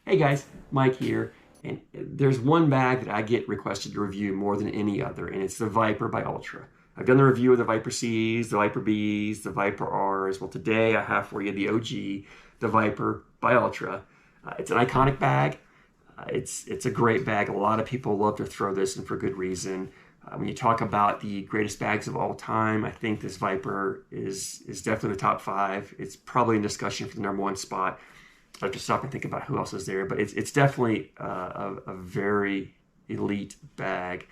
Hey guys, Mike here, and there's one bag that I get requested to review more than any other, and it's the Viper by Ultra. I've done the review of the Viper C's, the Viper B's, the Viper R's. Well, today I have for you the OG, the Viper by Ultra. It's an iconic bag. It's a great bag. A lot of people love to throw this, and for good reason. When you talk about the greatest bags of all time, I think this Viper is definitely the top five. It's probably in discussion for the #1 spot. I have to stop and think about who else is there, but it's definitely a very elite bag.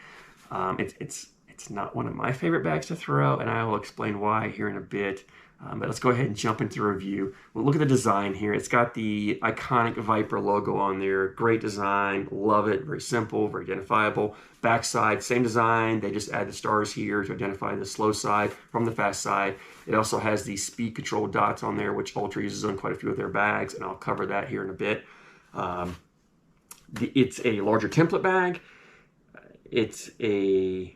It's not one of my favorite bags to throw, and I will explain why here in a bit. But let's go ahead and jump into the review. We'll look at the design here. It's got the iconic Viper logo on there. Great design. Love it. Very simple, very identifiable. Backside, same design. They just add the stars here to identify the slow side from the fast side. It also has the speed control dots on there, which Ultra uses on quite a few of their bags, and I'll cover that here in a bit. It's a larger template bag. It's a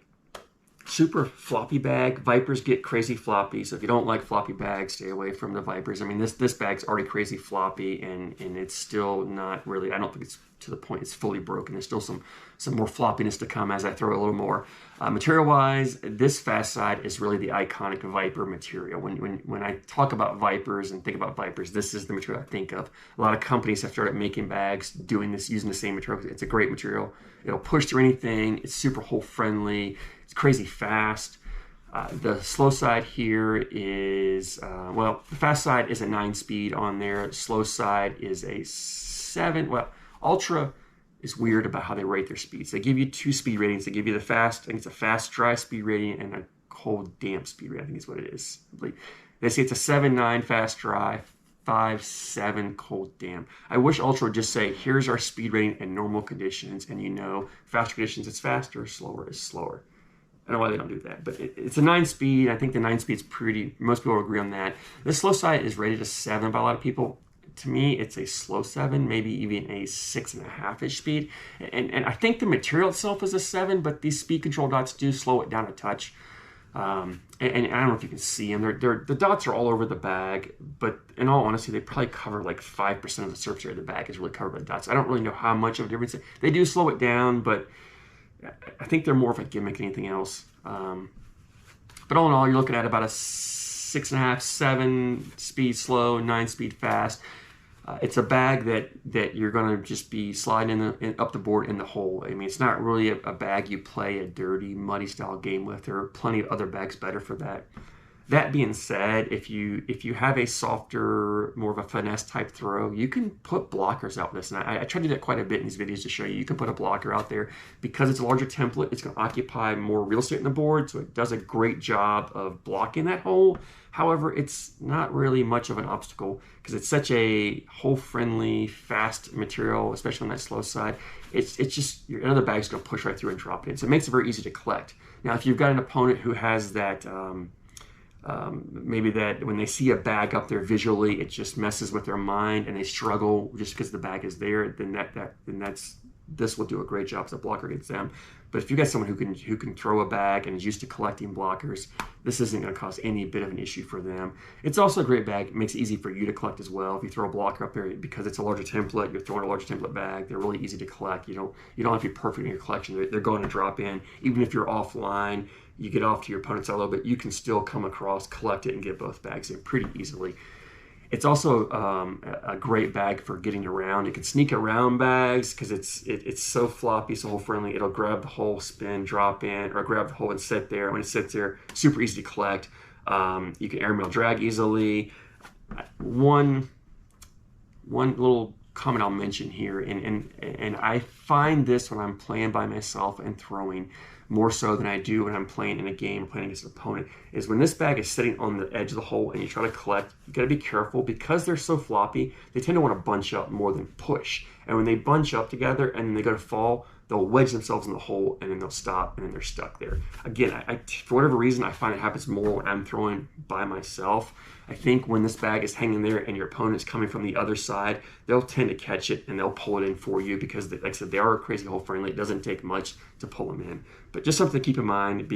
super floppy bag. Vipers get crazy floppy, so if you don't like floppy bags, stay away from the Vipers. I mean, this bag's already crazy floppy, and it's still not really, I don't think it's to the point it's fully broken. There's still some more floppiness to come as I throw a little more. Material-wise, this fast side is really the iconic Viper material. When I talk about Vipers and think about Vipers, this is the material I think of. A lot of companies have started making bags doing this, using the same material. It's a great material. It'll push through anything. It's super hole-friendly. It's crazy fast. The slow side here is, well, the fast side is a 9-speed on there. The slow side is a 7. Well, Ultra is weird about how they rate their speeds. They give you 2 speed ratings. They give you the fast, I think it's a fast dry speed rating and a cold damp speed rating, I think is what it is. They say it's a 7-9 fast dry, 5-7 cold damp. I wish Ultra would just say, here's our speed rating in normal conditions, and you know, faster conditions it's faster, slower is slower. I don't know why they don't do that, but it's a 9-speed. I think the 9-speed's pretty, most people agree on that. The slow side is rated a 7 by a lot of people. To me, it's a slow 7, maybe even a 6.5-ish speed. And I think the material itself is a 7, but these speed control dots do slow it down a touch. And I don't know if you can see them. The dots are all over the bag, but in all honesty, they probably cover like 5% of the surface area of the bag is really covered by the dots. I don't really know how much of a difference. They do slow it down, but I think they're more of a gimmick than anything else. But all in all, you're looking at about a 6.5, 7 speed slow, 9 speed fast. It's a bag that you're going to just be sliding up the board in the hole. I mean, it's not really a bag you play a dirty, muddy style game with. There are plenty of other bags better for that. That being said, if you have a softer, more of a finesse type throw, you can put blockers out with this. And I try to do that quite a bit in these videos to show you. You can put a blocker out there. Because it's a larger template, it's going to occupy more real estate in the board, so it does a great job of blocking that hole. However, it's not really much of an obstacle because it's such a hole-friendly, fast material, especially on that slow side. It's just, your other bag's going to push right through and drop it in. So it makes it very easy to collect. Now, if you've got an opponent who has that... maybe that when they see a bag up there visually, it just messes with their mind and they struggle just because the bag is there, then this will do a great job as a blocker against them. But if you got someone who can throw a bag and is used to collecting blockers, this isn't going to cause any bit of an issue for them. It's also a great bag. It makes it easy for you to collect as well. If you throw a blocker up there, because it's a larger template, you're throwing a larger template bag. They're really easy to collect. You don't have to be perfect in your collection. They're going to drop in. Even if you're offline, you get off to your opponent's side a little bit, you can still come across, collect it, and get both bags in pretty easily. It's also a great bag for getting around. You can sneak around bags because it's so floppy, so hole friendly. It'll grab the hole, spin, drop in, or grab the hole and sit there. When it sits there, super easy to collect. You can airmail drag easily. One little comment I'll mention here, and I find this when I'm playing by myself and throwing more so than I do when I'm playing in a game, playing against an opponent, is when this bag is sitting on the edge of the hole and you try to collect, you gotta be careful because they're so floppy, they tend to want to bunch up more than push. And when they bunch up together and they go to fall, they'll wedge themselves in the hole and then they'll stop and then they're stuck there. Again, for whatever reason, I find it happens more when I'm throwing by myself. I think when this bag is hanging there and your opponent's coming from the other side, they'll tend to catch it and they'll pull it in for you because, like I said, they are crazy hole friendly. It doesn't take much to pull them in. But just something to keep in mind,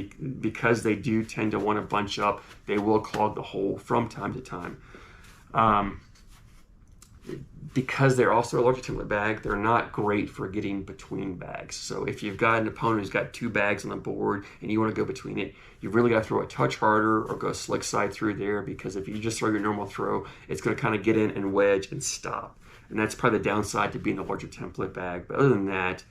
because they do tend to want to bunch up, they will clog the hole from time to time. because they're also a larger template bag, they're not great for getting between bags. So if you've got an opponent who's got 2 bags on the board and you want to go between it, you've really got to throw a touch harder or go slick side through there, because if you just throw your normal throw, it's going to kind of get in and wedge and stop. And that's probably the downside to being a larger template bag. But other than that,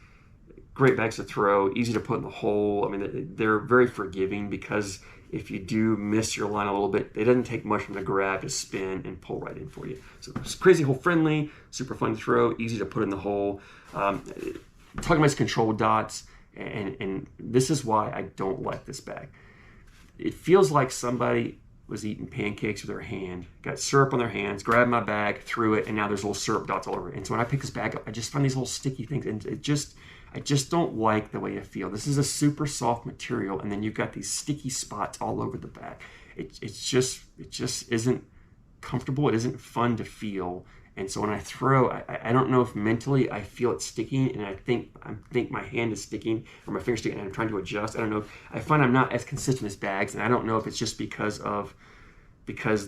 great bags to throw, easy to put in the hole. I mean, they're very forgiving, because if you do miss your line a little bit, it doesn't take much from the grab to spin and pull right in for you. So it's crazy hole friendly, super fun to throw, easy to put in the hole. Talking about its control dots, and this is why I don't like this bag. It feels like somebody was eating pancakes with their hand, got syrup on their hands, grabbed my bag, threw it, and now there's little syrup dots all over it. And so when I pick this bag up, I just find these little sticky things, and I just don't like the way I feel. This is a super soft material, and then you've got these sticky spots all over the bag. It just isn't comfortable. It isn't fun to feel. And so when I throw, I don't know if mentally I feel it sticking, and I think my hand is sticking or my finger sticking, and I'm trying to adjust. I don't know. I find I'm not as consistent as bags, and I don't know if it's just because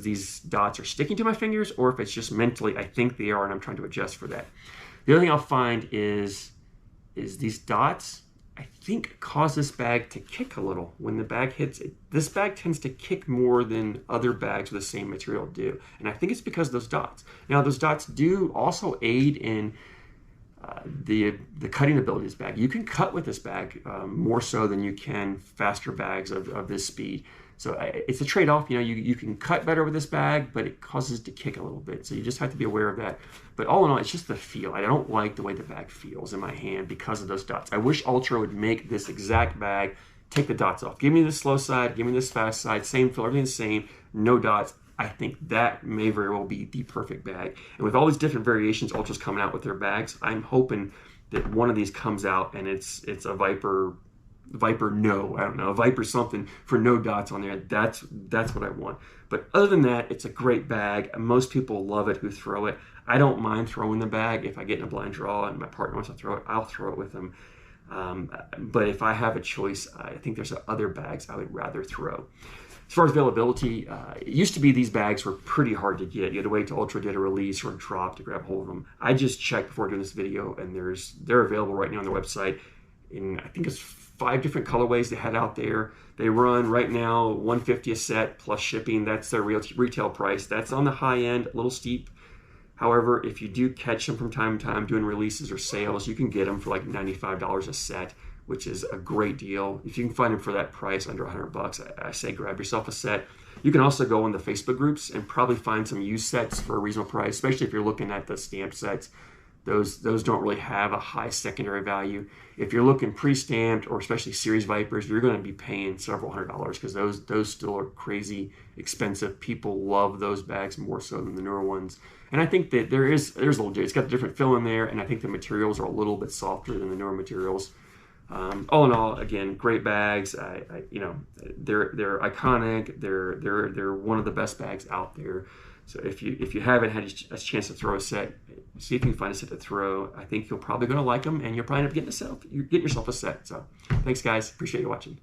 these dots are sticking to my fingers, or if it's just mentally I think they are, and I'm trying to adjust for that. The other thing I'll find is these dots, I think, cause this bag to kick a little when the bag hits it. This bag tends to kick more than other bags with the same material do, and I think it's because of those dots. Now, those dots do also aid in the cutting ability of this bag. You can cut with this bag more so than you can faster bags of this speed. So it's a trade-off. You can cut better with this bag, but it causes it to kick a little bit. So you just have to be aware of that. But all in all, it's just the feel. I don't like the way the bag feels in my hand because of those dots. I wish Ultra would make this exact bag, take the dots off. Give me the slow side, give me this fast side, same feel, everything's the same, no dots. I think that may very well be the perfect bag. And with all these different variations Ultra's coming out with their bags, I'm hoping that one of these comes out and it's a Viper no, I don't know, Viper something for no dots on there. That's what I want. But other than that, it's a great bag. Most people love it who throw it. I don't mind throwing the bag. If I get in a blind draw and my partner wants to throw it, I'll throw it with them. But if I have a choice, I think there's other bags I would rather throw. As far as availability, it used to be these bags were pretty hard to get. You had to wait till Ultra did a release or a drop to grab hold of them. I just checked before doing this video, and they're available right now on their website in, I think it's 5 different colorways they had out there. They run right now $150 a set plus shipping. That's their retail price. That's on the high end, a little steep. However, if you do catch them from time to time doing releases or sales, you can get them for like $95 a set, which is a great deal. If you can find them for that price, under $100, I say grab yourself a set. You can also go on the Facebook groups and probably find some used sets for a reasonable price, especially if you're looking at the stamp sets. Those don't really have a high secondary value. If you're looking pre-stamped or especially series Vipers, you're going to be paying several $100s, because those still are crazy expensive. People love those bags more so than the newer ones. And I think that there's a little, it's got a different fill in there, and I think the materials are a little bit softer than the newer materials. All in all, again, great bags. They're iconic. They're one of the best bags out there. So if you haven't had a chance to throw a set, see if you can find a set to throw. I think you're probably going to like them, and you're probably end up getting yourself a set. So thanks, guys. Appreciate you watching.